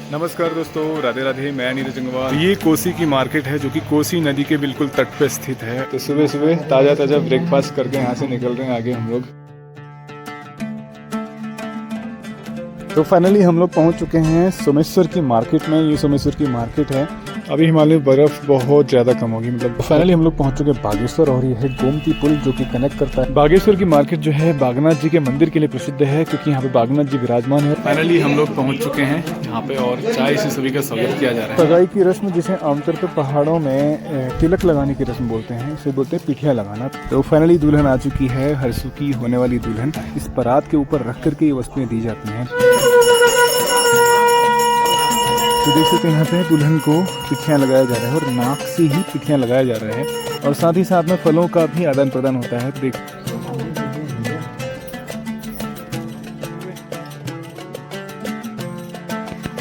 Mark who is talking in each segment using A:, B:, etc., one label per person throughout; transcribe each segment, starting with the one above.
A: नमस्कार दोस्तों, राधे राधे। मैं नीरज अंगवा। ये कोसी की मार्केट है जो कि कोसी नदी के बिल्कुल तट पे स्थित है। तो सुबह सुबह ताज़ा ताज़ा ब्रेकफास्ट करके यहाँ से निकल रहे हैं आगे हम लोग। तो फाइनली हम लोग पहुँच चुके हैं सोमेश्वर की मार्केट में। ये सोमेश्वर की मार्केट है। अभी हिमालय में बर्फ़ बहुत ज़्यादा कम होगी, मतलब फाइनली हम लोग पहुँच चुके हैं बागेश्वर। और ये है गोमती पुल जो कि कनेक्ट करता है। बागेश्वर की मार्केट जो है बागनाथ जी के मंदिर के लिए प्रसिद्ध है, क्योंकि यहाँ पे बागनाथ जी विराजमान है। फाइनली हम लोग पहुँच चुके हैं यहाँ पे और चाय से सभी का स्वागत किया जा रहा है। सगाई की रस्म जिसे आमतौर पर पहाड़ों में तिलक लगाने की रस्म बोलते हैं, इसे बोलते हैं पिठिया लगाना। तो फाइनली दुल्हन आ चुकी है, हरसुकी होने वाली दुल्हन। इस परात के ऊपर रख करके ये वस्तुएं दी जाती हैं। तो देख सकते हैं यहाँ पे दुल्हन को पिठियाँ लगाया जा रहा है और नाक से ही पिठियाँ लगाया जा रहा है। और साथ ही साथ में फलों का भी आदान प्रदान होता है। देख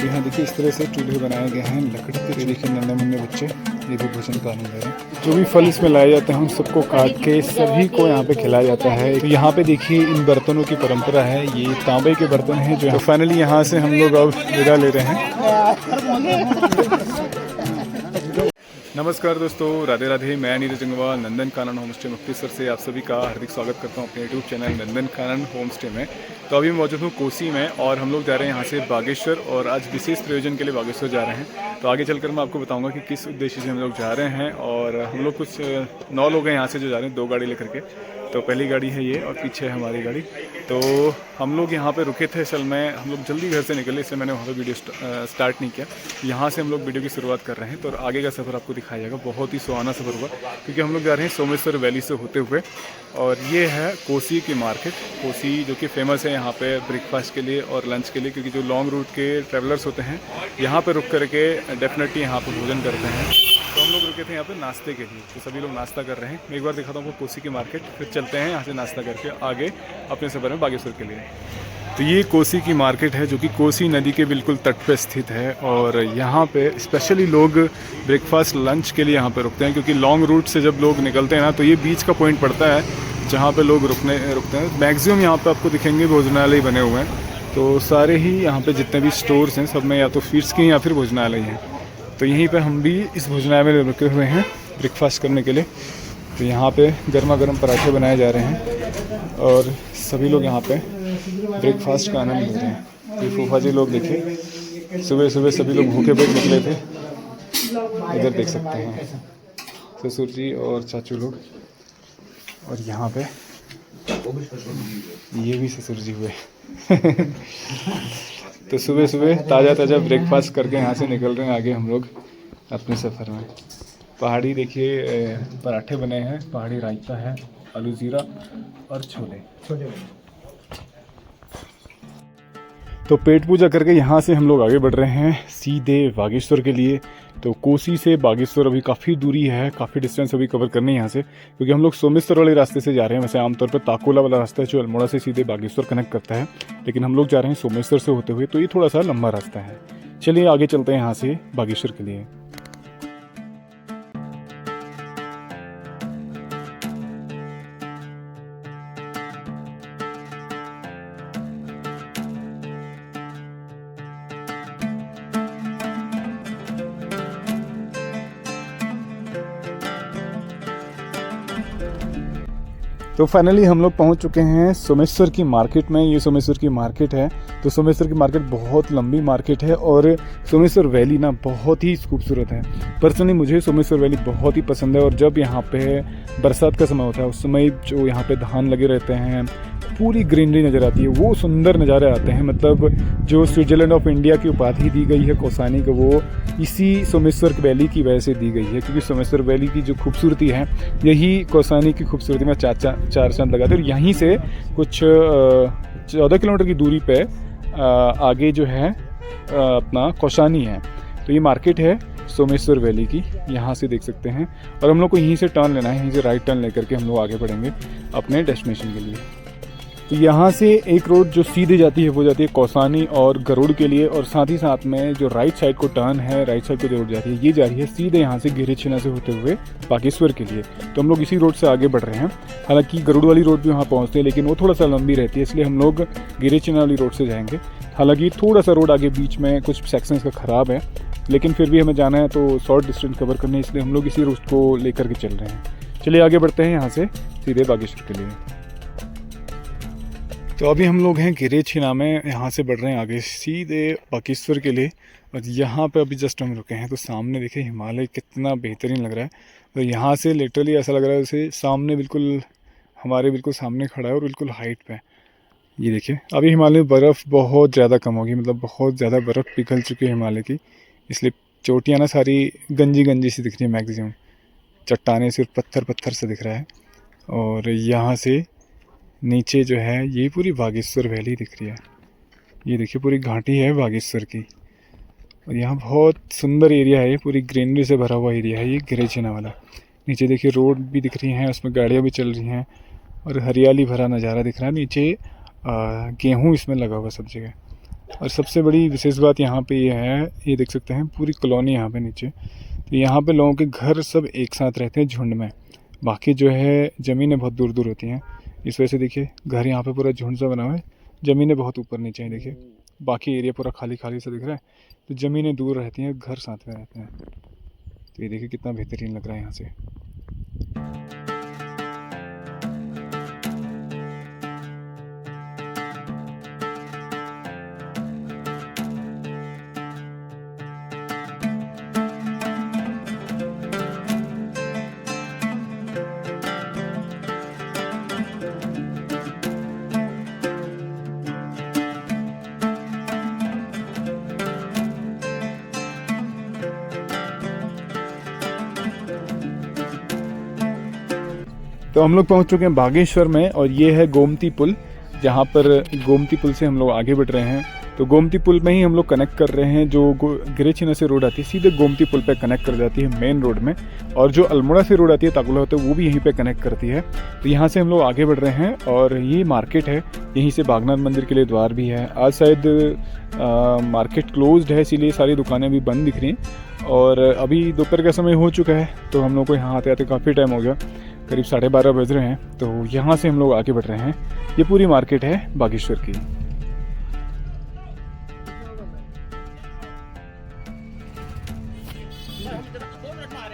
A: यहाँ देखिए इस तरह से चूल्हे बनाए गए हैं लकड़ी के। देखिए नन्हे मुन्ने बच्चे ये भी भोजन का आनंद ले रहे हैं। जो भी फल इसमें लाए जाते हैं उन सबको काट के सभी को यहाँ पे खिलाया जाता है। तो यहाँ पे देखिए इन बर्तनों की परंपरा है। ये तांबे के बर्तन हैं जो फाइनली यहाँ से हम लोग अब विदा ले रहे हैं। नमस्कार दोस्तों, राधे राधे। मैं नीरज अंगवा नंदन कानन होम स्टे मुक्तेश्वर से आप सभी का हार्दिक स्वागत करता हूँ अपने YouTube channel Nandan Kanan home stay में। तो अभी मैं मौजूद हूँ कोसी में और हम लोग जा रहे हैं यहाँ से बागेश्वर, और आज विशेष प्रयोजन के लिए बागेश्वर जा रहे हैं। तो आगे चलकर मैं आपको बताऊंगा कि किस उद्देश्य से हम लोग जा रहे हैं। और हम लोग कुछ 9 लोग हैं यहाँ से जो जा रहे हैं, 2 गाड़ी लेकर के। तो पहली गाड़ी है ये और पीछे है हमारी गाड़ी। तो हम लोग यहाँ पे रुके थे। असल में हम लोग जल्दी घर से निकले, इसलिए मैंने वहाँ पे वीडियो स्टार्ट नहीं किया। यहाँ से हम लोग वीडियो की शुरुआत कर रहे हैं। तो आगे का सफ़र आपको दिखाया जाएगा। बहुत ही सुहाना सफ़र हुआ, क्योंकि हम लोग जा रहे हैं सोमेश्वर वैली से होते हुए। और ये है कोसी की मार्केट। कोसी जो कि फेमस है यहाँ पे ब्रेकफास्ट के लिए और लंच के लिए, क्योंकि जो लॉन्ग रूट के ट्रैवलर्स होते हैं यहाँ पर रुक करके डेफिनेटली यहाँ पर भोजन करते हैं। तो हम लोग रुके थे यहाँ पे नाश्ते के लिए। तो सभी लोग नाश्ता कर रहे हैं। मैं एक बार दिखाता हूँ आपको कोसी की मार्केट, फिर चलते हैं यहाँ से नाश्ता करके आगे अपने सफ़र में बागेश्वर के लिए। तो ये कोसी की मार्केट है जो कि कोसी नदी के बिल्कुल तट पे स्थित है। और यहाँ पे स्पेशली लोग ब्रेकफास्ट लंच के लिए यहाँ पे रुकते हैं, क्योंकि लॉन्ग रूट से जब लोग निकलते हैं ना, तो ये बीच का पॉइंट पड़ता है जहाँ पे लोग रुकते हैं। मैक्सिमम यहाँ पे आपको दिखेंगे भोजनालय बने हुए हैं। तो सारे ही यहाँ पे जितने भी स्टोर्स हैं सब में या तो फीड्स के या फिर भोजनालय हैं। तो यहीं पे हम भी इस भोजनालय में रुके हुए हैं ब्रेकफास्ट करने के लिए। तो यहाँ पे गर्मा गर्म पराठे बनाए जा रहे हैं और सभी लोग यहाँ पे ब्रेकफास्ट का आनंद ले रहे हैं। ये फूफा जी लोग देखिए सुबह सुबह सभी लोग भूखे पेट निकले थे। इधर देख सकते हैं ससुर जी और चाचू लोग, और यहाँ पे ये भी ससुर जी हुए। तो सुबह सुबह ताज़ा ताज़ा ब्रेकफास्ट करके यहाँ से निकल रहे हैं आगे हम लोग अपने सफ़र में। पहाड़ी देखिए पराठे बने हैं, पहाड़ी रायता है, आलू जीरा और छोले। तो पेट पूजा करके यहाँ से हम लोग आगे बढ़ रहे हैं सीधे बागेश्वर के लिए। तो कोसी से बागेश्वर अभी काफ़ी दूरी है, काफ़ी डिस्टेंस अभी कवर करनी है यहाँ से, क्योंकि हम लोग सोमेश्वर वाले रास्ते से जा रहे हैं। वैसे आमतौर पर ताकोला वाला रास्ता है जो अल्मोड़ा से सीधे बागेश्वर कनेक्ट करता है, लेकिन हम लोग जा रहे हैं सोमेश्वर से होते हुए। तो ये थोड़ा सा लंबा रास्ता है। चलिए आगे चलते हैं यहाँ से बागेश्वर के लिए। तो फाइनली हम लोग पहुंच चुके हैं सोमेश्वर की मार्केट में। ये सोमेश्वर की मार्केट है। तो सोमेश्वर की मार्केट बहुत लंबी मार्केट है और सोमेश्वर वैली ना बहुत ही खूबसूरत है। पर्सनली मुझे सोमेश्वर वैली बहुत ही पसंद है। और जब यहाँ पे बरसात का समय होता है उस समय जो यहाँ पे धान लगे रहते हैं, पूरी ग्रीनरी नज़र आती है, वो सुंदर नज़ारे आते हैं। मतलब जो स्विट्ज़रलैंड ऑफ इंडिया की उपाधि दी गई है कौसानी को, वो इसी सोमेश्वर वैली की वजह से दी गई है, क्योंकि सोमेश्वर वैली की जो खूबसूरती है यही कौसानी की खूबसूरती में चार चांद लगाते हैं। और यहीं से कुछ 14 किलोमीटर की दूरी पे आगे जो है अपना कौसानी है। तो ये मार्केट है सोमेश्वर वैली की, यहाँ से देख सकते हैं। और हम लोग को यहीं से टर्न लेना है, यहीं से राइट टर्न लेकर के हम लोग आगे बढ़ेंगे अपने डेस्टिनेशन के लिए। तो यहाँ से एक रोड जो सीधे जाती है वो जाती है कौसानी और गरुड़ के लिए, और साथ ही साथ में जो राइट साइड को टर्न है, राइट साइड को जो रोड जाती है ये जा रही है सीधे यहाँ से गिरिछिना से होते हुए बागेश्वर के लिए। तो हम लोग इसी रोड से आगे बढ़ रहे हैं। हालांकि गरुड़ वाली रोड भी वहाँ पहुँचते हैं लेकिन वो थोड़ा सा लंबी रहती है, इसलिए हम लोग गिरिछिना वाली रोड से जाएंगे। हालांकि थोड़ा सा रोड आगे बीच में कुछ सेक्शंस का ख़राब है, लेकिन फिर भी हमें जाना है तो शॉर्ट डिस्टेंस कवर करने, इसलिए हम लोग इसी रूट को लेकर के चल रहे हैं। चलिए आगे बढ़ते हैं यहाँ से सीधे बागेश्वर के लिए। तो अभी हम लोग हैं गिरिछिना में, यहाँ से बढ़ रहे हैं आगे सीधे बागेश्वर के लिए। और यहाँ पे अभी जस्ट हम रुके हैं तो सामने देखिए हिमालय कितना बेहतरीन लग रहा है। तो यहाँ से लिटरली ऐसा लग रहा है जैसे सामने बिल्कुल हमारे बिल्कुल सामने खड़ा है और बिल्कुल हाइट पे। ये देखिए अभी हिमालय में बर्फ़ बहुत ज़्यादा कम होगी, मतलब बहुत ज़्यादा बर्फ़ पिघल चुकी है हिमालय की, इसलिए चोटियाँ ना सारी गंजी गंजी सी दिख रही है। मैक्सिमम चट्टाने सिर्फ पत्थर पत्थर से दिख रहा है। और यहाँ से नीचे जो है ये पूरी बागेश्वर वैली दिख रही है। ये देखिए पूरी घाटी है बागेश्वर की, और यहाँ बहुत सुंदर एरिया है, ये पूरी ग्रीनरी से भरा हुआ एरिया है ये गिरिछिना वाला। नीचे देखिए रोड भी दिख रही हैं, उसमें गाड़ियाँ भी चल रही हैं और हरियाली भरा नज़ारा दिख रहा है। नीचे गेहूँ इसमें लगा हुआ सब जगह। और सबसे बड़ी विशेष बात यहाँ पे ये है, ये देख सकते हैं पूरी कॉलोनी यहाँ पे नीचे। तो यहाँ पे लोगों के घर सब एक साथ रहते हैं झुंड में, बाकी जो है ज़मीनें बहुत दूर दूर होती हैं। इस वजह से देखिए घर यहाँ पे पूरा झुंड सा बना हुआ है, ज़मीनें बहुत ऊपर नीचे हैं। देखिए बाकी एरिया पूरा खाली खाली सा दिख रहा है, तो ज़मीनें दूर रहती हैं, घर साथ में रहते हैं। तो ये देखिए कितना बेहतरीन लग रहा है यहाँ से। तो हम लोग पहुंच चुके हैं बागेश्वर में, और ये है गोमती पुल, जहां पर गोमती पुल से हम लोग आगे बढ़ रहे हैं। तो गोमती पुल में ही हम लोग कनेक्ट कर रहे हैं, जो गिरिछिना से रोड आती है सीधे गोमती पुल पे कनेक्ट कर जाती है मेन रोड में, और जो अल्मोड़ा से रोड आती है ताकुला होते वो भी यहीं पे कनेक्ट करती है। तो यहाँ से हम लोग आगे बढ़ रहे हैं, और ये मार्केट है, यहीं से बागनाथ मंदिर के लिए द्वार भी है। आज शायद मार्केट क्लोज्ड है, इसीलिए सारी दुकानें भी बंद दिख रही हैं। और अभी दोपहर का समय हो चुका है, तो हम लोग को यहाँ आते आते काफ़ी टाइम हो गया, करीब 12:30 बज रहे हैं। तो यहाँ से हम लोग आगे बढ़ रहे हैं। ये पूरी मार्केट है बागेश्वर की।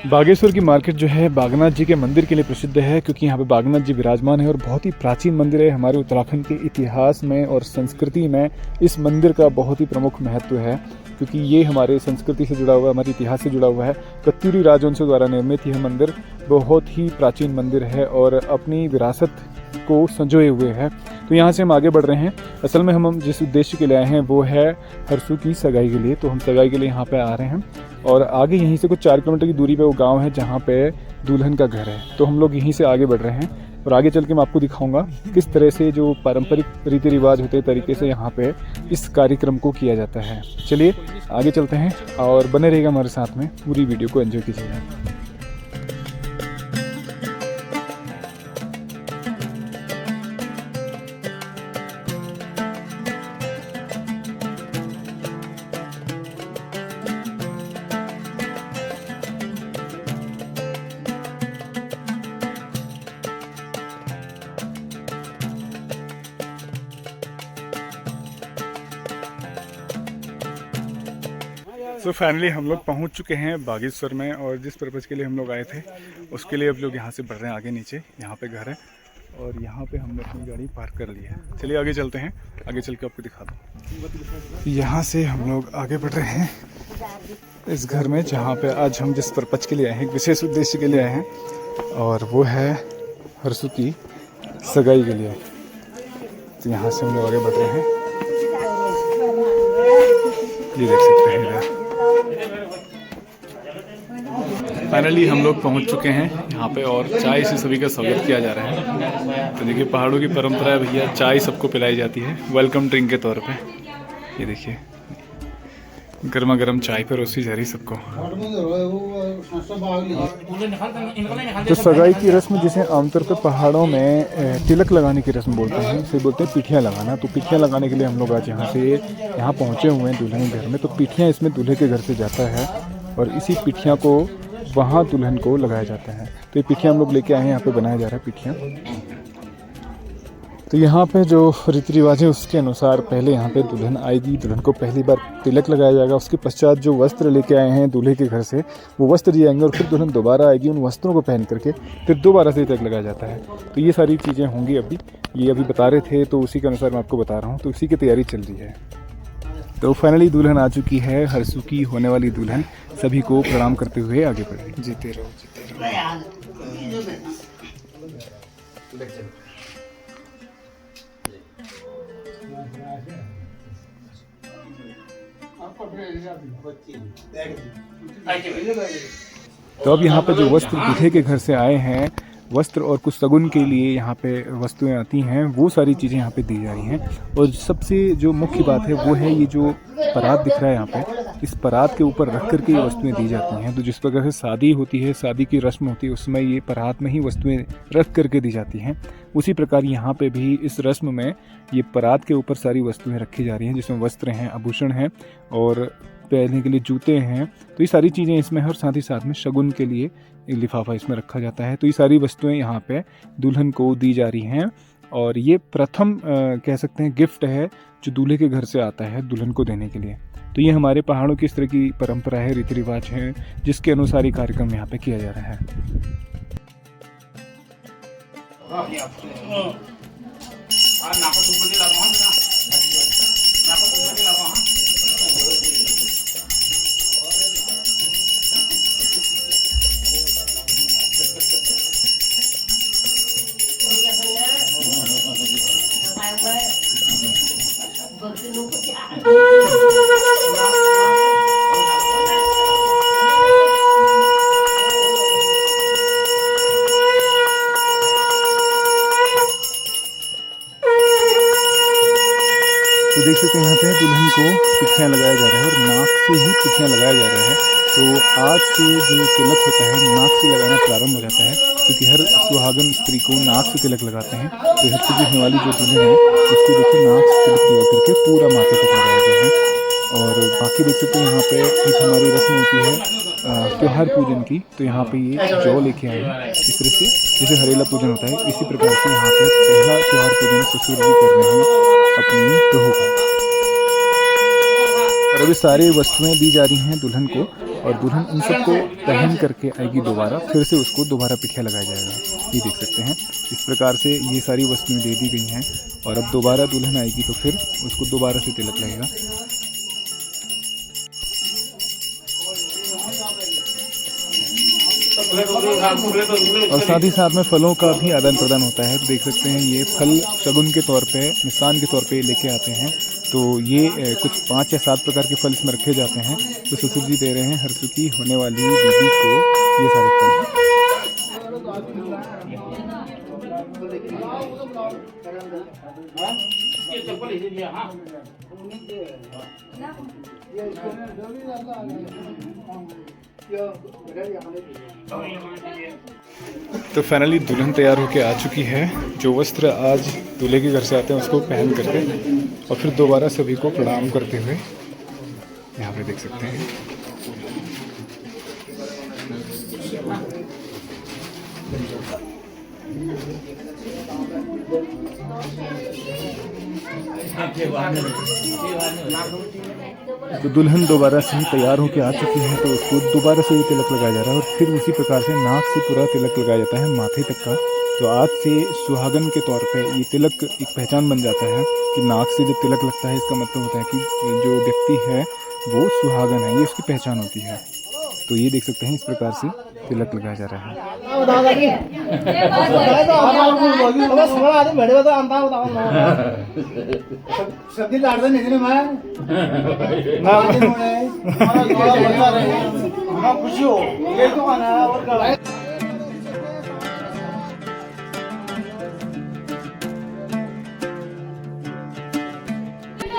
A: बागेश्वर की मार्केट जो है बागनाथ जी के मंदिर के लिए प्रसिद्ध है, क्योंकि यहाँ पे बागनाथ जी विराजमान है और बहुत ही प्राचीन मंदिर है। हमारे उत्तराखंड के इतिहास में और संस्कृति में इस मंदिर का बहुत ही प्रमुख महत्व है, क्योंकि ये हमारे संस्कृति से जुड़ा हुआ है, हमारे इतिहास से जुड़ा हुआ है। कत्यूरी राजवंशों द्वारा निर्मित यह मंदिर बहुत ही प्राचीन मंदिर है और अपनी विरासत को संजोए हुए है। तो यहाँ से हम आगे बढ़ रहे हैं। असल में हम जिस उद्देश्य के लिए आए हैं वो है हरसू की सगाई के लिए। तो हम सगाई के लिए यहाँ पे आ रहे हैं, और आगे यहीं से कुछ 4 किलोमीटर की दूरी पे वो गांव है जहाँ पे दुल्हन का घर है। तो हम लोग यहीं से आगे बढ़ रहे हैं, और आगे चल के मैं आपको दिखाऊंगा किस तरह से जो पारंपरिक रीति रिवाज होते हैं तरीके से यहाँ पे इस कार्यक्रम को किया जाता है। चलिए आगे चलते हैं, और बने रहेगा हमारे साथ में, पूरी वीडियो को एंजॉय कीजिएगा। सो फाइनली हम लोग पहुंच चुके हैं बागेश्वर में, और जिस पर्पज़ के लिए हम लोग आए थे उसके लिए अब लोग यहाँ से बढ़ रहे हैं आगे। नीचे यहाँ पे घर है, और यहाँ पे हमने अपनी गाड़ी पार्क कर ली है। चलिए आगे चलते हैं, आगे चल के आपको दिखा दूँ। यहाँ से हम लोग आगे बढ़ रहे हैं इस घर में, जहाँ पे आज हम जिस पर्पज़ के लिए आए हैं, विशेष उद्देश्य के लिए आए हैं, और वो है हरसू की सगाई के लिए। तो यहाँ से हम लोग आगे बढ़ रहे हैं, ये देख सकते हैं इधर। फाइनली हम लोग पहुंच चुके हैं यहाँ पे, और चाय से सभी का स्वागत किया जा रहा है। तो देखिए पहाड़ों की परंपरा है भैया, चाय सबको पिलाई जाती है वेलकम ड्रिंक के तौर पे। ये देखिए गर्मा गर्म चाय पर रोसी जा रही सबको। तो सगाई की रस्म जिसे आमतौर पर पहाड़ों में तिलक लगाने की रस्म बोलते हैं, इसे बोलते हैं पिठियाँ लगाना। तो पिठियाँ लगाने के लिए हम लोग आज यहाँ पहुँचे हुए हैं दुल्हन के घर में। तो पिठियाँ इसमें दूल्हे के घर से जाता है और इसी पिठियाँ को वहाँ दुल्हन को लगाया जाता है। तो ये पिठियाँ हम लोग लेके आए हैं, यहाँ पे बनाया जा रहा है पिठियाँ। तो यहाँ पे जो रीति रिवाज है उसके अनुसार पहले यहाँ पे दुल्हन आएगी, दुल्हन को पहली बार तिलक लगाया जाएगा। उसके पश्चात जो वस्त्र लेके आए हैं दूल्हे के घर से वो वस्त्र दिए जाएंगे और फिर दुल्हन दोबारा आएगी, उन वस्त्रों को पहन करके फिर दोबारा से तिलक लगाया जाता है। तो ये सारी चीज़ें होंगी। ये अभी बता रहे थे तो उसी के अनुसार मैं आपको बता रहा हूँ। तो इसी की तैयारी चल रही है। तो फाइनली दुल्हन आ चुकी है, हरसुकी होने वाली दुल्हन सभी को प्रणाम करते हुए आगे बढ़ी। जीते रहो, जीते रहो। तो अब यहाँ पे जो वस्त्र दूल्हे के घर से आए हैं, वस्त्र और कुछ शगुन के लिए यहाँ पे वस्तुएं आती हैं, वो सारी चीज़ें यहाँ पे दी जा रही हैं। और सबसे जो मुख्य बात है वो है ये जो परात दिख रहा है यहाँ पे, इस परात के ऊपर रख करके ये वस्तुएं दी जाती हैं। तो जिस प्रकार से शादी होती है, शादी की रस्म होती है, उसमें ये परात में ही वस्तुएं रख करके दी जाती हैं। उसी प्रकार यहाँ पे भी इस रस्म में ये परात के ऊपर सारी वस्तुएं रखी जा रही हैं, जिसमें वस्त्र हैं, आभूषण हैं और पहनने के लिए जूते हैं। तो ये सारी चीज़ें इसमें है और साथ ही साथ में शगुन के लिए लिफाफा इसमें रखा जाता है। तो ये सारी वस्तुएं यहाँ पे दुल्हन को दी जा रही हैं और ये प्रथम कह सकते हैं गिफ्ट है जो दूल्हे के घर से आता है दुल्हन को देने के लिए। तो ये हमारे पहाड़ों की इस तरह की परंपरा है, रीति रिवाज है, जिसके अनुसार ये कार्यक्रम यहाँ पे किया जा रहा है। तो देख सकते हैं यहाँ पे दुल्हन को पिठियाँ लगाया जा रहा है और नाक से ही पिठियाँ लगाया जा रहा है। तो आज से जो तिलक होता है नाक से लगाना प्रारंभ हो जाता है, क्योंकि हर सुहागन स्त्री को नाक से तिलक लगाते हैं। तो हर चीज़ होने वाली जो दुल्हन है उसको देखिए नाक से तिलक लगा करके पूरा माथे तक लगाया गया है। और बाकी देख सकते हैं यहाँ पे एक हमारी रस्म होती है त्योहार पूजन की। तो यहाँ पे ये जौ लेके आए हैं इस तरह से, जैसे हरेला पूजन होता है इसी प्रकार से यहाँ पे पहला त्योहार पूजन ससुर जी कर रहे हैं अपनी बहू का। और अभी सारी वस्तुएं दी जा रही हैं दुल्हन को और दुल्हन इन सबको पहन करके आएगी दोबारा, फिर से उसको दोबारा पिठिया लगाया जाएगा। ये देख सकते हैं इस प्रकार से ये सारी वस्तुएं दे दी गई हैं और अब दोबारा दुल्हन आएगी तो फिर उसको दोबारा से तिलक लगेगा। और साथ ही साथ में फलों का भी आदान प्रदान होता है। तो देख सकते हैं ये फल शगुन के तौर पे, मिष्ठान के तौर पे लेके आते हैं। तो ये कुछ 5 या 7 प्रकार के फल इसमें रखे जाते हैं। तो ससुर जी दे रहे हैं हरसुकी होने वाली दीदी को ये सारे फल। तो फाइनली दुल्हन तैयार होके आ चुकी है। जो वस्त्र आज दूल्हे के घर से आते हैं उसको पहन करके और फिर दोबारा सभी को प्रणाम करते हुए यहाँ पे देख सकते हैं। तो दुल्हन दोबारा से ही तैयार होकर आ चुकी है, तो उसको दोबारा से ये तिलक लगाया जा रहा है और फिर उसी प्रकार से नाक से पूरा तिलक लगाया जाता है माथे तक का। तो आज से सुहागन के तौर पे ये तिलक एक पहचान बन जाता है कि नाक से जब तिलक लगता है इसका मतलब होता है कि जो व्यक्ति है वो सुहागन है, ये उसकी पहचान होती है। तो ये देख सकते हैं इस प्रकार से तिलक लगाया जा रहा है।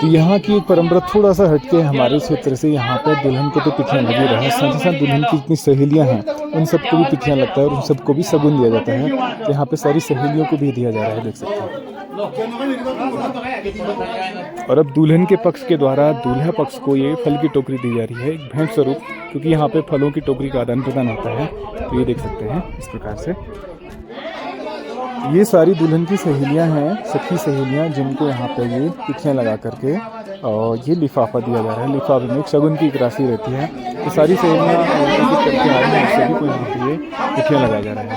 A: तो यहाँ की एक परंपरा थोड़ा सा हटके हमारे क्षेत्र से, यहाँ पे दुल्हन को तो पिठियाँ लगी रहा है, साथ ही साथ दुल्हन की जितनी सहेलियाँ हैं उन सबको भी पिठियाँ लगता है और उन सबको भी शगुन दिया जाता है। तो यहाँ पे सारी सहेलियों को भी दिया जा रहा है, देख सकते हैं। और अब दुल्हन के पक्ष के द्वारा दूल्हा पक्ष को ये फल की टोकरी दी जा रही है, एक भेंट स्वरूप, क्योंकि यहाँ पे फलों की टोकरी का आदान प्रदान होता है। तो ये देख सकते हैं इस प्रकार से। ये सारी दुल्हन की सहेलियां हैं, सखी सहेलियां, जिनको यहाँ पे ये पिठियाँ लगा करके और ये लिफाफा दिया जा रहा है। लिफाफे में एक शगुन की एक राशि रहती है। तो सारी सहेलियां करके आ रही हैं, सभी को यहाँ पे ये पिठियाँ लगाया जा रहा है।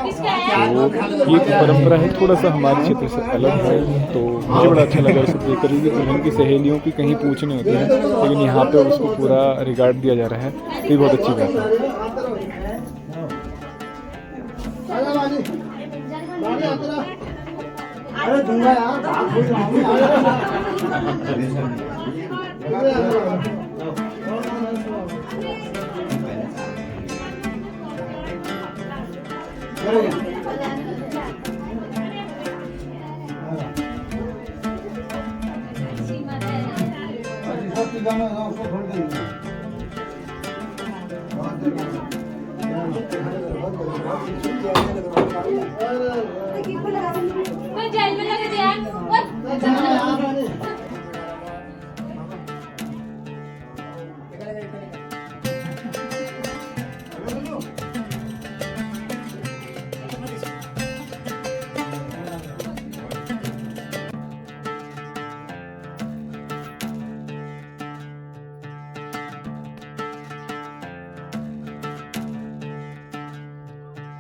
A: तो ये परंपरा है, थोड़ा सा हमारे क्षेत्र से अलग है। तो मुझे बड़ा अच्छा लगा इसे देख कर कि दुल्हन की सहेलियों की कहीं पूछ नहीं होती है, लेकिन यहाँ पे उसको पूरा रिगार्ड दिया जा रहा है। तो ये बहुत अच्छी बात है। अरे दूंगा यार,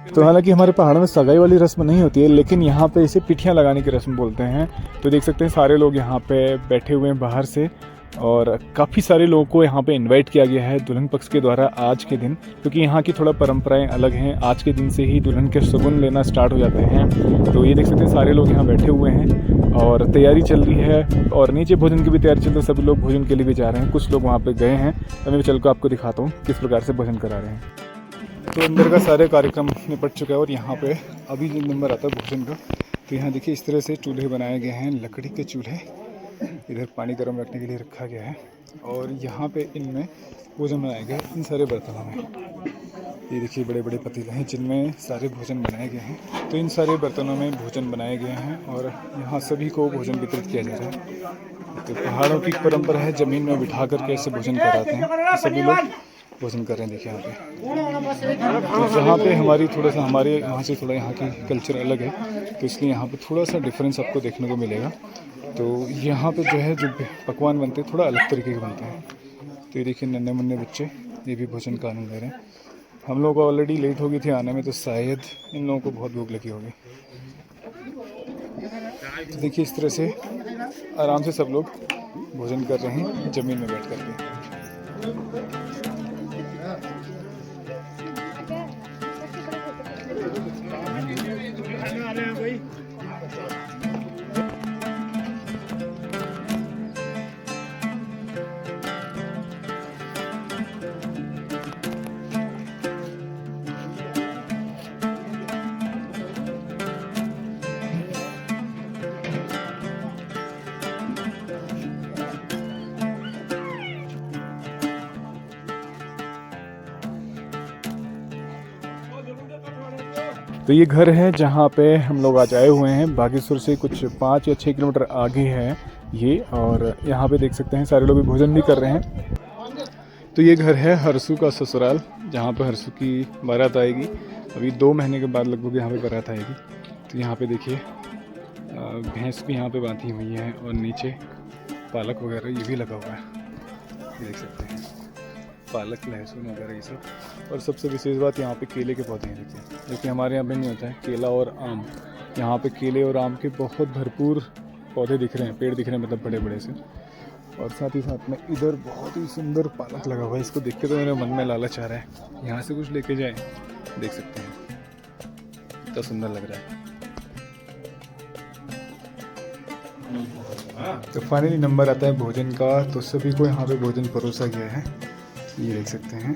A: तो हालांकि हमारे पहाड़ में सगाई वाली रस्म नहीं होती है, लेकिन यहाँ पे इसे पिठियाँ लगाने की रस्म बोलते हैं। तो देख सकते हैं सारे लोग यहाँ पे बैठे हुए हैं बाहर से, और काफ़ी सारे लोगों को यहाँ पे इनवाइट किया गया है दुल्हन पक्ष के द्वारा आज के दिन, क्योंकि यहाँ की थोड़ा परंपराएं अलग हैं। आज के दिन से ही दुल्हन के शगुन लेना स्टार्ट हो जाते हैं। तो ये देख सकते हैं सारे लोग यहाँ बैठे हुए हैं और तैयारी चल रही है, और नीचे भोजन की भी तैयारी चल रही है। सभी लोग भोजन के लिए भी जा रहे हैं, कुछ लोग वहाँ पर गए हैं। तो मैं चल कर आपको दिखाता हूँ किस प्रकार से भोजन करा रहे हैं। तो अंदर का सारे कार्यक्रम निपट चुका है और यहाँ पे अभी जो नंबर आता है भोजन का, तो यहाँ देखिए इस तरह से चूल्हे बनाए गए हैं, लकड़ी के चूल्हे। इधर पानी गर्म रखने के लिए रखा गया है, और यहाँ पे इनमें भोजन बनाया गया है इन सारे बर्तनों में। ये देखिए बड़े बड़े पतीले हैं जिनमें सारे भोजन बनाए गए हैं। तो इन सारे बर्तनों में भोजन बनाए गए हैं और यहाँ सभी को भोजन वितरित किया जा रहा है। तो पहाड़ों की परंपरा है, ज़मीन में बिठा करके ऐसे भोजन कराते हैं। सभी लोग भोजन कर रहे हैं, देखिए यहाँ पे। तो जहाँ पे हमारी थोड़ा सा हमारे यहाँ से थोड़ा यहाँ की कल्चर अलग है, तो इसलिए यहाँ पे थोड़ा सा डिफरेंस आपको देखने को मिलेगा। तो यहाँ पे जो है जो पकवान बनते हैं थोड़ा अलग तरीके के बनते हैं। तो ये देखिए नन्हे मुन्ने बच्चे ये भी भोजन का आनंद ले रहे हैं। हम लोग ऑलरेडी लेट हो गई थी आने में, तो शायद इन लोगों को बहुत भूख लगी होगी। तो देखिए इस तरह से आराम से सब लोग भोजन कर रहे हैं ज़मीन में बैठ करके। तो ये घर है जहाँ पे हम लोग आज आए हुए हैं। बागेश्वर से कुछ 5 या 6 किलोमीटर आगे है ये, और यहाँ पे देख सकते हैं सारे लोग भोजन भी कर रहे हैं। तो ये घर है हरसू का ससुराल, जहाँ पे हरसू की बारात आएगी। अभी 2 महीने के बाद लगभग यहाँ पे बारात आएगी। तो यहाँ पे देखिए भैंस भी यहाँ पे बांधी हुई है, और नीचे पालक वगैरह ये भी लगा हुआ है, देख सकते हैं पालक लहसुन वगैरह ये सब। और सबसे विशेष बात यहाँ पे केले के पौधे हैं, देखिए, जो कि हमारे यहाँ पे नहीं होता है, केला और आम। यहाँ पे केले और आम के बहुत भरपूर पौधे दिख रहे हैं, पेड़ दिख रहे हैं, मतलब बड़े बड़े से। और साथ ही साथ में इधर बहुत ही सुंदर पालक लगा हुआ है। इसको देख के तो मेरे मन में लालच आ रहा है, यहाँ से कुछ लेके जाएं। देख सकते हैं कितना सुंदर लग रहा है। तो फाइनली नंबर आता है भोजन का, तो सभी को यहाँ पे भोजन परोसा गया है, ये देख सकते हैं।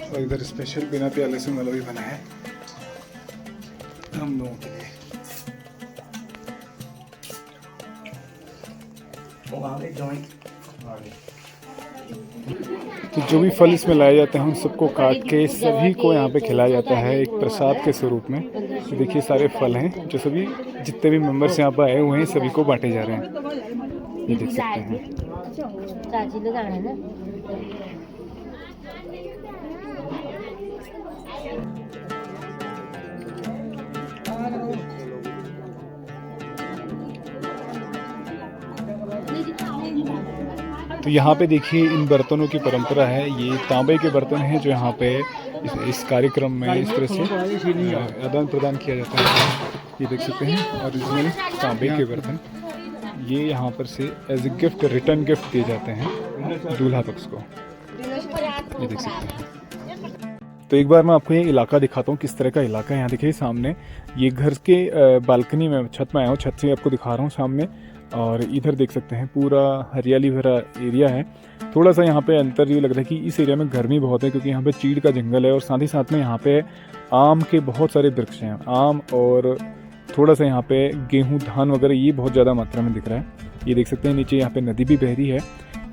A: और इधर स्पेशल बिना प्याज लहसुन वाला भी बना है हम लोगों के लिए। तो जो भी फल इसमें लाए जाते हैं उन सबको काट के सभी को यहाँ पे खिलाया जाता है एक प्रसाद के स्वरूप में। तो देखिए सारे फल हैं जो सभी जितने भी मेंबर्स यहाँ पर आए हुए हैं सभी को बांटे जा रहे हैं, ये देख सकते हैं। तो यहाँ पे देखिए इन बर्तनों की परंपरा है, ये तांबे के बर्तन हैं जो यहाँ पे इस कार्यक्रम में इस तरह से आदान प्रदान किया जाता है। ये देख सकते हैं ओरिजिनल तांबे के बर्तन, ये यहाँ पर से as a gift return gift दिए जाते हैं दूल्हा पक्ष को, ये देख सकते हैं। तो एक बार मैं आपको ये इलाका दिखाता हूँ किस तरह का इलाका है। यहाँ देखिए सामने ये घर के बालकनी में छत में आया हूँ, छत से आपको दिखा रहा हूँ सामने, और इधर देख सकते हैं पूरा हरियाली भरा एरिया है। थोड़ा सा यहाँ पे अंतर ये लग रहा है कि इस एरिया में गर्मी बहुत है क्योंकि यहाँ पे चीड़ का जंगल है और साथ ही साथ में यहाँ पे आम के बहुत सारे वृक्ष हैं, आम और थोड़ा सा यहाँ पे गेहूँ धान वगैरह ये बहुत ज़्यादा मात्रा में दिख रहा है। ये देख सकते हैं नीचे यहाँ पे नदी भी बह रही है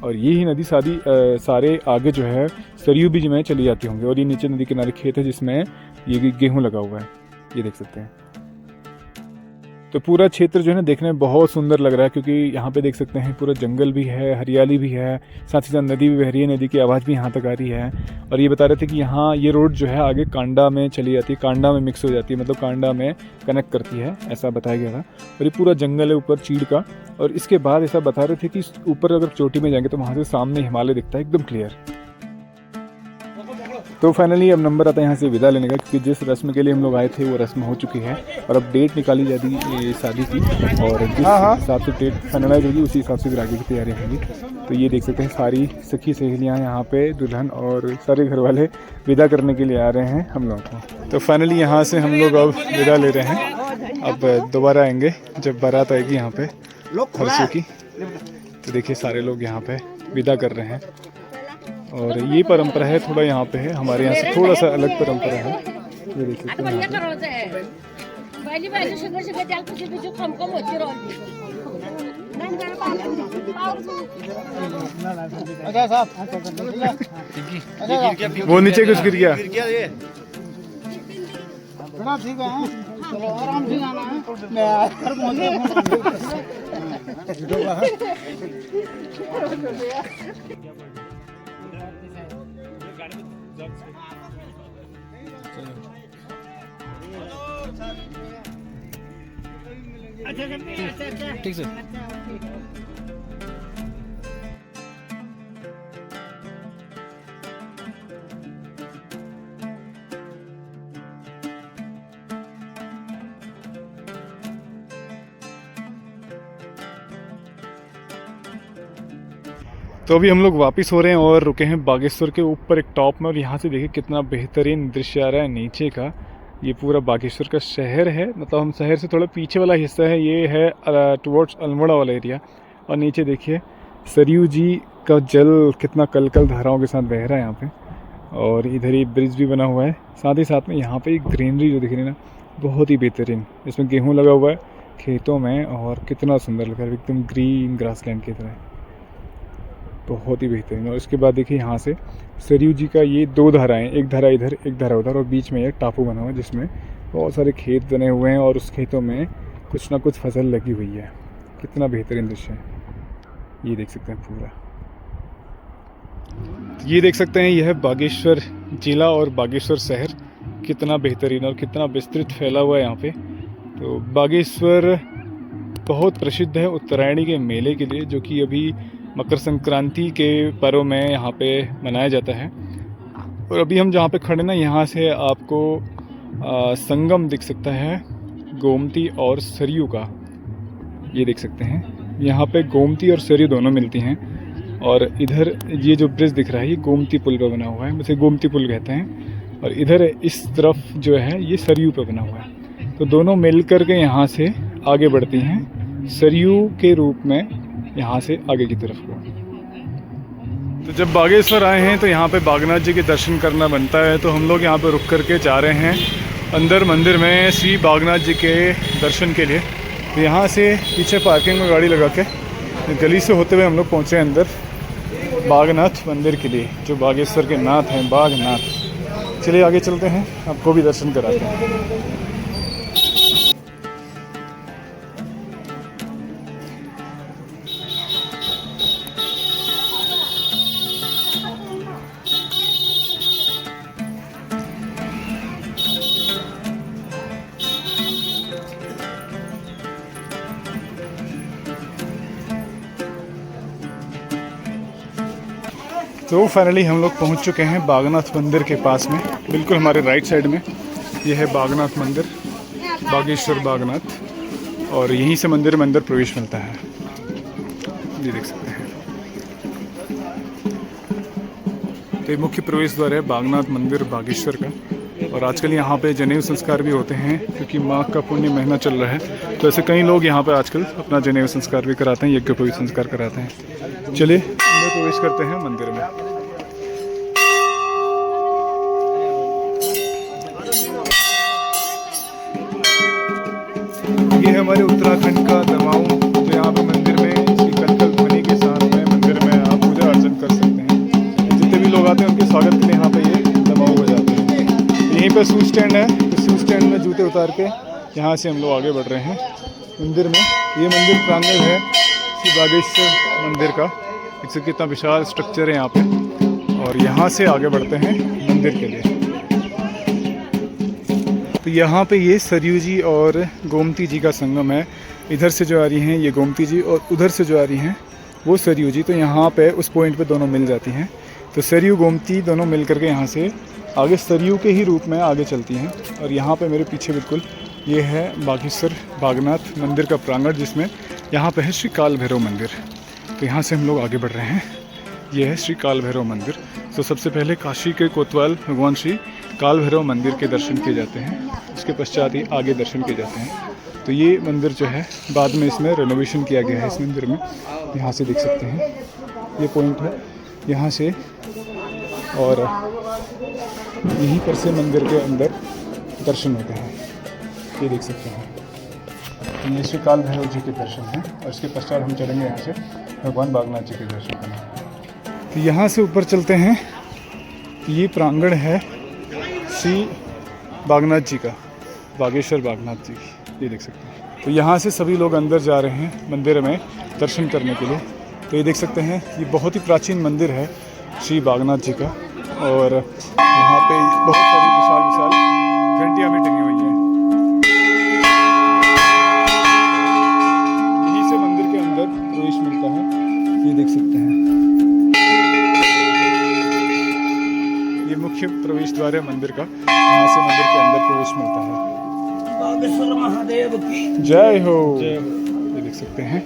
A: और ये ही नदी सारे आगे जो है सरयू बीच में चली जाती होंगी, और ये नीचे नदी किनारे खेत है जिसमें ये गेहूँ लगा हुआ है, ये देख सकते हैं। तो पूरा क्षेत्र जो है ना देखने में बहुत सुंदर लग रहा है क्योंकि यहाँ पे देख सकते हैं पूरा जंगल भी है, हरियाली भी है, साथ ही साथ नदी भी बह रही है, नदी की आवाज़ भी यहाँ तक आ रही है। और ये बता रहे थे कि यहाँ ये रोड जो है आगे कांडा में चली जाती है, कांडा में मिक्स हो जाती है, मतलब कांडा में कनेक्ट करती है, ऐसा बताया गया था। और ये पूरा जंगल है ऊपर चीड़ का, और इसके बाद ऐसा बता रहे थे कि ऊपर अगर चोटी में जाएंगे तो वहाँ से सामने हिमालय दिखता है एकदम क्लियर। तो फाइनली अब नंबर आता है यहाँ से विदा लेने का, क्योंकि जिस रस्म के लिए हम लोग आए थे वो रस्म हो चुकी है और अब डेट निकाली जाती शादी की, और जिस हिसाब से डेट फाइनलाइज होगी उसी हिसाब से फिर आगे की तैयारी होगी। तो ये देख सकते हैं सारी सखी सहेलियाँ यहाँ पे दुल्हन और सारे घर वाले विदा करने के लिए आ रहे हैं हम लोगों को। तो फाइनली यहाँ से हम लोग अब विदा ले रहे हैं, अब दोबारा आएंगे जब बारात आएगी यहाँ पे खर्चों की। तो देखिए सारे लोग यहाँ पे विदा कर रहे हैं, और ये परंपरा है थोड़ा यहाँ पे है, हमारे यहाँ से थोड़ा सा अलग परंपरा है, ये देख सकते हैं। वो नीचे कुछ गिर गया, ठीक है, चलो आराम से जाना है। ठीक है। तो अभी हम लोग वापस हो रहे हैं और रुके हैं बागेश्वर के ऊपर एक टॉप में, और यहाँ से देखिए कितना बेहतरीन दृश्य आ रहा है नीचे का। ये पूरा बागेश्वर का शहर है, मतलब हम शहर से थोड़ा पीछे वाला हिस्सा है, ये है टुवर्ड्स अल्मोड़ा वाला एरिया। और नीचे देखिए सरयू जी का जल कितना कल कल धाराओं के साथ बह रहा है यहाँ पे, और इधर ही ब्रिज भी बना हुआ है। साथ ही साथ में यहाँ पे एक ग्रीनरी जो दिख रही है ना बहुत ही बेहतरीन, इसमें गेहूँ लगा हुआ है खेतों में, और कितना सुंदर लग रहा है, एकदम ग्रीन ग्रासलैंड की तरह, बहुत ही बेहतरीन। और इसके बाद देखिए यहाँ से सरयू जी का ये दो धाराएं, एक धारा इधर एक धारा उधर, और बीच में एक टापू बना हुआ है जिसमें बहुत सारे खेत बने हुए हैं, और उस खेतों में कुछ ना कुछ फसल लगी हुई है। कितना बेहतरीन दृश्य है, ये देख सकते हैं पूरा। ये देख सकते हैं यह है बागेश्वर जिला और बागेश्वर शहर, कितना बेहतरीन और कितना विस्तृत फैला हुआ है यहाँ पे। तो बागेश्वर बहुत प्रसिद्ध है उत्तरायणी के मेले के लिए, जो कि अभी मकर संक्रांति के पर्व में यहाँ पे मनाया जाता है। और अभी हम जहाँ पे खड़े ना यहाँ से आपको संगम दिख सकता है गोमती और सरयू का, ये देख सकते हैं। यहाँ पे गोमती और सरयू दोनों मिलती हैं, और इधर ये जो ब्रिज दिख रहा है ये गोमती पुल पे बना हुआ है, उसे गोमती पुल कहते हैं, और इधर इस तरफ जो है ये सरयू पे बना हुआ है। तो दोनों मिल कर के यहाँ से आगे बढ़ती हैं सरयू के रूप में यहाँ से आगे की तरफ को। तो जब बागेश्वर आए हैं तो यहाँ पे बागनाथ जी के दर्शन करना बनता है, तो हम लोग यहाँ पे रुक करके जा रहे हैं अंदर मंदिर में श्री बागनाथ जी के दर्शन के लिए। तो यहाँ से पीछे पार्किंग में गाड़ी लगा के गली से होते हुए हम लोग पहुँचे अंदर बागनाथ मंदिर के लिए, जो बागेश्वर के नाथ हैं, बागनाथ। चलिए आगे चलते हैं, आपको भी दर्शन कराते हैं। तो फाइनली हम लोग पहुंच चुके हैं बागनाथ मंदिर के पास में, बिल्कुल हमारे राइट साइड में ये है बागनाथ मंदिर, बागेश्वर बागनाथ। और यहीं से मंदिर में अंदर प्रवेश मिलता है, ये देख सकते हैं। तो ये मुख्य प्रवेश द्वार है बागनाथ मंदिर बागेश्वर का। और आजकल यहाँ पे जनेऊ संस्कार भी होते हैं, क्योंकि माघ का पुण्य महीना चल रहा है, तो ऐसे कई लोग यहाँ पे आजकल अपना जनेऊ संस्कार भी कराते हैं, यज्ञोपवीत संस्कार कराते हैं। चलिए अंदर प्रवेश करते हैं मंदिर में। ये है हमारे उत्तराखंड का दमाऊ, जो यहाँ पे मंदिर में श्री कलकल ध्वनि के साथ में मंदिर में आप पूजा अर्चन कर सकते हैं। जितने भी लोग आते हैं उनके स्वागत के लिए यहाँ पे ये दमाऊ हो जाते हैं। यहीं पे शू स्टैंड है, तो शू स्टैंड में जूते उतार के यहाँ से हम लोग आगे बढ़ रहे हैं मंदिर में। ये मंदिर प्रांगण है श्री बागेश्वर मंदिर का, देखिए कितना विशाल स्ट्रक्चर है यहाँ पे। और यहाँ से आगे बढ़ते हैं मंदिर के लिए। तो यहाँ पे ये सरयू जी और गोमती जी का संगम है। इधर से जो आ रही हैं ये गोमती जी, और उधर से जो आ रही हैं वो सरयू जी। तो यहाँ पे उस पॉइंट पे दोनों मिल जाती हैं। तो सरयू गोमती दोनों मिल करके यहाँ से आगे सरयू के ही रूप में आगे चलती हैं। और यहाँ पे मेरे पीछे बिल्कुल ये है बागेश्वर बागनाथ मंदिर का प्रांगण, जिसमें यहाँ पे है श्री काल भैरव मंदिर। तो यहाँ से हम लोग आगे बढ़ रहे हैं। ये है श्री काल भैरव मंदिर। तो सबसे पहले काशी के कोतवाल भगवान श्री काल भैरव मंदिर के दर्शन किए जाते हैं, उसके पश्चात ही आगे दर्शन किए जाते हैं। तो ये मंदिर जो है बाद में इसमें रेनोवेशन किया गया है इस मंदिर में, यहाँ से देख सकते हैं ये पॉइंट है यहाँ से। और यहीं पर से मंदिर के अंदर दर्शन होते हैं, ये देख सकते हैं। ये श्री काल भैरव जी के दर्शन हैं, और इसके पश्चात हम चलेंगे यहाँ से भगवान बागनाथ जी के दर्शन करने। तो यहाँ से ऊपर चलते हैं। ये प्रांगण है श्री बागनाथ जी का, बागेश्वर बागनाथ जी, ये देख सकते हैं। तो यहाँ से सभी लोग अंदर जा रहे हैं मंदिर में दर्शन करने के लिए। तो ये देख सकते हैं ये बहुत ही प्राचीन मंदिर है श्री बागनाथ जी का। और यहाँ पे बहुत सारी विशाल विशाल घंटियाँ भी टंगी हुई हैं। यहीं से मंदिर के अंदर प्रवेश मिलता है, ये देख सकते हैं। ये मुख्य प्रवेश द्वार है मंदिर का, यहाँ से मंदिर के अंदर प्रवेश मिलता है। बागेश्वर महादेव की जय हो। ये देख सकते हैं।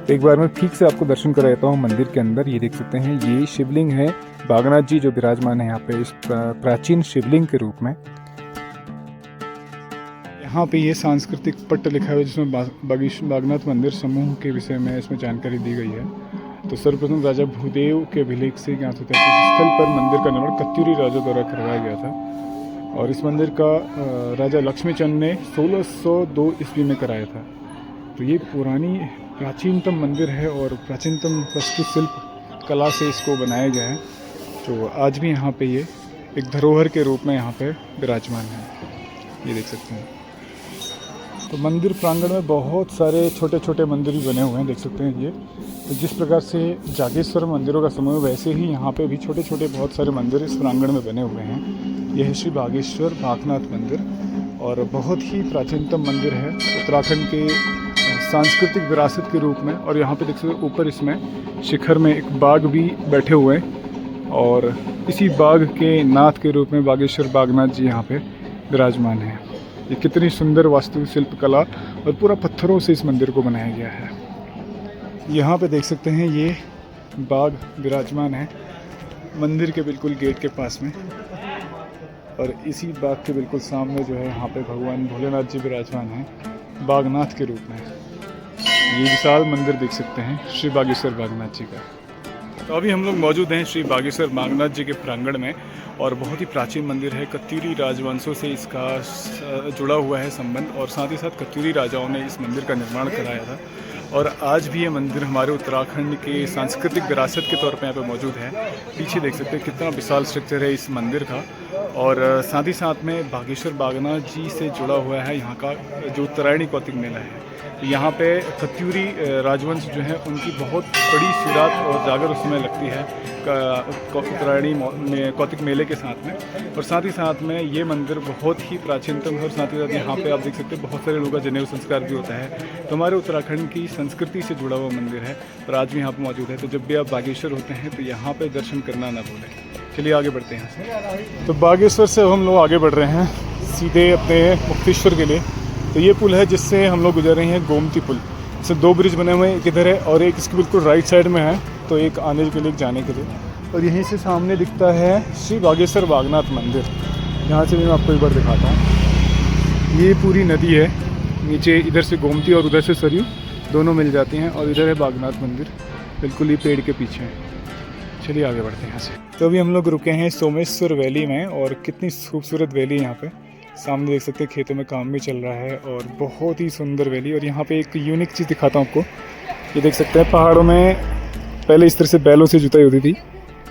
A: एक बार मैं ठीक से आपको दर्शन कराता हूँ मंदिर के अंदर। ये देख सकते हैं ये शिवलिंग है, बागनाथ जी जो विराजमान है यहाँ पे इस प्राचीन शिवलिंग के रूप में। यहाँ पे ये सांस्कृतिक पट्ट लिखा हुआ है जिसमें बागनाथ मंदिर समूह के विषय में इसमें जानकारी दी गई है। तो सर्वप्रथम राजा भूदेव के अभिलेख से ज्ञात होता है कि इस स्थल पर मंदिर का निर्माण कत्यूरी राजा द्वारा करवाया गया था। और इस मंदिर का राजा लक्ष्मीचंद ने 1602 ईस्वी में कराया था। तो ये पुरानी प्राचीनतम मंदिर है और प्राचीनतम वास्तुशिल्प कला से इसको बनाया गया है। तो आज भी यहाँ पे ये एक धरोहर के रूप में यहाँ पे विराजमान है, ये देख सकते हैं। तो मंदिर प्रांगण में बहुत सारे छोटे छोटे मंदिर भी बने हुए हैं, देख सकते हैं ये। तो जिस प्रकार से जागेश्वर मंदिरों का समूह, वैसे ही यहाँ पे भी छोटे छोटे बहुत सारे मंदिर इस प्रांगण में बने हुए हैं। यह है श्री बागेश्वर बागनाथ मंदिर और बहुत ही प्राचीनतम मंदिर है उत्तराखंड के सांस्कृतिक विरासत के रूप में। और यहाँ पे देख सकते हो ऊपर इसमें शिखर में एक बाघ भी बैठे हुए हैं और इसी बाघ के नाथ के रूप में बागेश्वर बागनाथ जी यहाँ पे विराजमान हैं। ये कितनी सुंदर वास्तुशिल्प कला और पूरा पत्थरों से इस मंदिर को बनाया गया है। यहाँ पे देख सकते हैं ये बाघ विराजमान है मंदिर के बिल्कुल गेट के पास में और इसी बाघ के बिल्कुल सामने जो है यहाँ पे भगवान भोलेनाथ जी विराजमान हैं बागनाथ के रूप में। ये विशाल मंदिर देख सकते हैं श्री बागेश्वर बागनाथ जी का। तो अभी हम लोग मौजूद हैं श्री बागेश्वर बागनाथ जी के प्रांगण में और बहुत ही प्राचीन मंदिर है। कत्यूरी राजवंशों से इसका जुड़ा हुआ है संबंध और साथ ही साथ कत्यूरी राजाओं ने इस मंदिर का निर्माण कराया था और आज भी ये मंदिर हमारे उत्तराखंड के सांस्कृतिक विरासत के तौर पे यहाँ पे मौजूद है। पीछे देख सकते हैं कितना विशाल स्ट्रक्चर है इस मंदिर का और साथ ही साथ में बागेश्वर बागनाथ जी से जुड़ा हुआ है यहाँ का जो उत्तरायणी कौतिक मेला है। तो यहाँ पे कत्यूरी राजवंश जो है उनकी बहुत बड़ी शिवरात और जागर उस समय लगती है उत्तरायणी कौतिक मेले के साथ में। और साथ ही साथ में ये मंदिर बहुत ही प्राचीनतम है और साथ ही साथ यहाँ पे आप देख सकते हैं बहुत सारे लोगों का जनेऊ संस्कार भी होता है। तो हमारे उत्तराखंड की संस्कृति से जुड़ा हुआ मंदिर है और आज भी यहाँ पर मौजूद है। तो जब भी आप बागेश्वर होते हैं तो यहाँ पर दर्शन करना ना भूलें। चलिए आगे बढ़ते हैं यहाँ से। तो बागेश्वर से हम लोग आगे बढ़ रहे हैं सीधे अपने मुक्तेश्वर के लिए। तो ये पुल है जिससे हम लोग गुजर रहे हैं, गोमती पुल। इससे दो ब्रिज बने हुए हैं, एक इधर है और एक इसके बिल्कुल राइट साइड में है। तो एक आने के लिए, एक जाने के लिए। और यहीं से सामने दिखता है श्री बागेश्वर बागनाथ मंदिर। यहाँ से भी मैं आपको एक बार दिखाता हूँ। ये पूरी नदी है, नीचे इधर से गोमती और उधर से सरयू दोनों मिल जाती हैं और इधर है बागनाथ मंदिर बिल्कुल ही पेड़ के पीछे। चलिए आगे बढ़ते हैं यहाँ से। तो अभी हम लोग रुके हैं सोमेश्वर वैली में और कितनी खूबसूरत वैली यहाँ पे। सामने देख सकते हैं खेतों में काम भी चल रहा है और बहुत ही सुंदर वैली। और यहाँ पे एक यूनिक चीज़ दिखाता हूँ आपको। ये देख सकते हैं पहाड़ों में पहले इस तरह से बैलों से जुताई होती थी,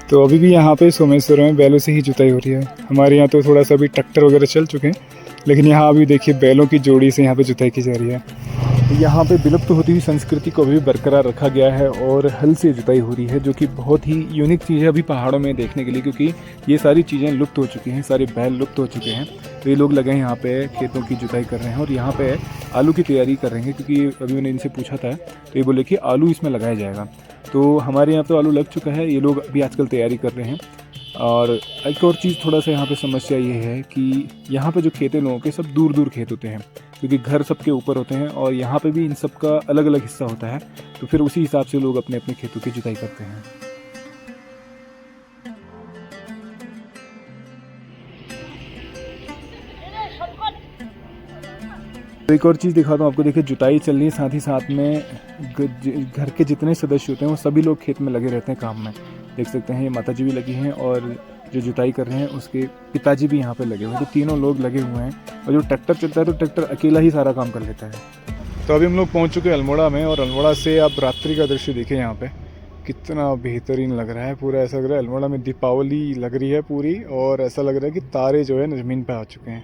A: तो अभी भी यहाँ पे सोमेश्वर में बैलों से ही जुताई हो रही है। हमारे यहाँ तो थोड़ा सा भी ट्रैक्टर वगैरह चल चुके हैं, लेकिन यहाँ अभी देखिए बैलों की जोड़ी से यहाँ पे जुताई की जा रही है। यहाँ पे विलुप्त होती हुई संस्कृति को भी बरकरार रखा गया है और हल से जुताई हो रही है, जो कि बहुत ही यूनिक चीज़ है अभी पहाड़ों में देखने के लिए, क्योंकि ये सारी चीज़ें लुप्त हो चुकी हैं, सारे बैल लुप्त हो चुके हैं। तो ये लोग लगे हैं यहाँ पे खेतों की जुताई कर रहे हैं और यहाँ पे आलू की तैयारी कर रहे हैं, क्योंकि अभी मैंने इनसे पूछा था तो ये बोले कि आलू इसमें लगाया जाएगा। तो हमारे यहाँ तो आलू लग चुका है, ये लोग अभी आजकल तैयारी कर रहे हैं। और एक और चीज़ थोड़ा सा यहाँ पे समस्या ये है कि यहाँ पे जो खेत हैं लोगों के सब दूर दूर खेत होते हैं, क्योंकि घर सबके ऊपर होते हैं और यहाँ पे भी इन सब का अलग अलग हिस्सा होता है। तो फिर उसी हिसाब से लोग अपने अपने खेतों की जुताई करते हैं। तो एक और चीज़ दिखाता हूँ आपको। देखिए जुताई चल रही है, साथ ही साथ में घर के जितने सदस्य होते हैं वो सभी लोग खेत में लगे रहते हैं काम में। देख सकते हैं ये माता जी भी लगी हैं और जो जुताई कर रहे हैं उसके पिताजी भी यहाँ पे लगे हुए हैं। तो तीनों लोग लगे हुए हैं और जो ट्रैक्टर चलता है तो ट्रैक्टर अकेला ही सारा काम कर लेता है। तो अभी हम लोग पहुँच चुके हैं अल्मोड़ा में और अल्मोड़ा से आप रात्रि का दृश्य देखें यहाँ पे कितना बेहतरीन लग रहा है। पूरा ऐसा लग रहा है अल्मोड़ा में दीपावली लग रही है पूरी, और ऐसा लग रहा है कि तारे जो है ज़मीन पर आ चुके हैं।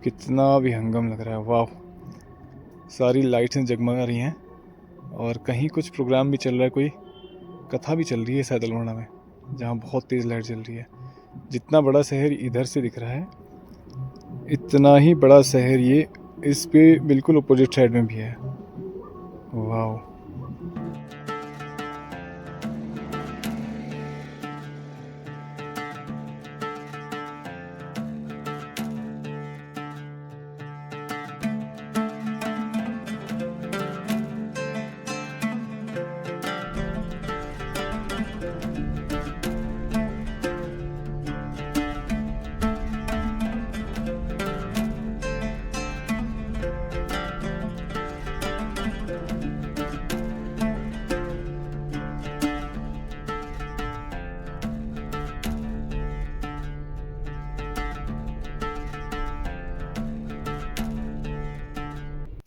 A: कितना भी हंगम लग रहा है, वाह। सारी लाइट्स जगमगा रही हैं और कहीं कुछ प्रोग्राम भी चल रहा है, कोई कथा भी चल रही है शायद अल्मोड़ा में, जहाँ बहुत तेज़ लाइट चल रही है। जितना बड़ा शहर इधर से दिख रहा है, इतना ही बड़ा शहर ये इस पे बिल्कुल अपोजिट साइड में भी है। वाह।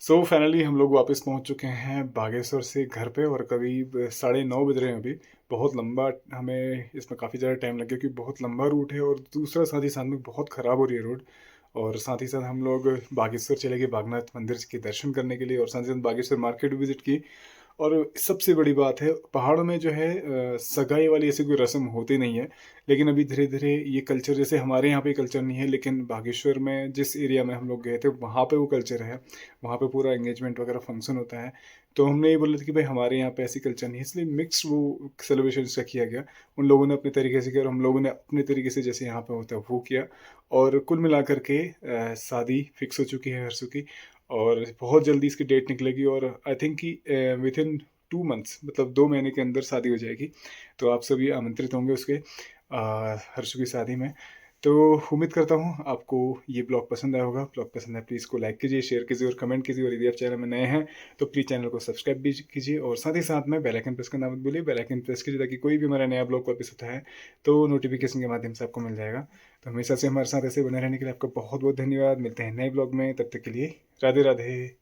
A: सो फाइनली हम लोग वापस पहुंच चुके हैं बागेश्वर से घर पे और करीब 9:30 बज रहे हैं अभी। बहुत लंबा, हमें इसमें काफ़ी ज़्यादा टाइम लग गया क्योंकि बहुत लंबा रूट है और दूसरा साथ ही साथ में बहुत ख़राब हो रही है रोड। और साथ ही साथ हम लोग बागेश्वर चले गए बागनाथ मंदिर के दर्शन करने के लिए, और साथ ही साथ बागेश्वर मार्केट विजिट की। और सबसे बड़ी बात है, पहाड़ों में जो है सगाई वाली ऐसी कोई रस्म होती नहीं है, लेकिन अभी धीरे धीरे ये कल्चर, जैसे हमारे यहाँ पे कल्चर नहीं है, लेकिन बागेश्वर में जिस एरिया में हम लोग गए थे वहाँ पे वो कल्चर है। वहाँ पे पूरा एंगेजमेंट वगैरह फंक्शन होता है। तो हमने ये बोला था कि भाई हमारे यहाँ पे ऐसी कल्चर नहीं है, इसलिए मिक्स वो सेलिब्रेशन का किया गया। उन लोगों ने अपने तरीके से किया और हम लोगों ने अपने तरीके से जैसे यहाँ पे होता है वो किया। और कुल मिलाकर के शादी फिक्स हो चुकी है हर्षु की, और बहुत जल्दी इसकी डेट निकलेगी, और आई थिंक कि विद इन 2 मंथ्स, मतलब 2 महीने के अंदर शादी हो जाएगी। तो आप सभी आमंत्रित होंगे उसके हर्षु की शादी में। तो उम्मीद करता हूँ आपको ये ब्लॉग पसंद आया होगा। ब्लॉग पसंद है प्लीज़ को लाइक कीजिए, शेयर कीजिए और कमेंट कीजिए, और यदि आप चैनल में नए हैं तो प्लीज़ चैनल को सब्सक्राइब भी कीजिए, और साथ ही साथ में बेल आइकन प्रेस करना मत भूलिए। बेल आइकन प्रेस कीजिए ताकि कोई भी हमारा नया ब्लॉग वापस होता है तो नोटिफिकेशन के माध्यम से आपको मिल जाएगा। तो हमेशा से हमारे साथ ऐसे बने रहने के लिए आपका बहुत बहुत धन्यवाद। मिलते हैं नए ब्लॉग में, तब तक के लिए राधे राधे।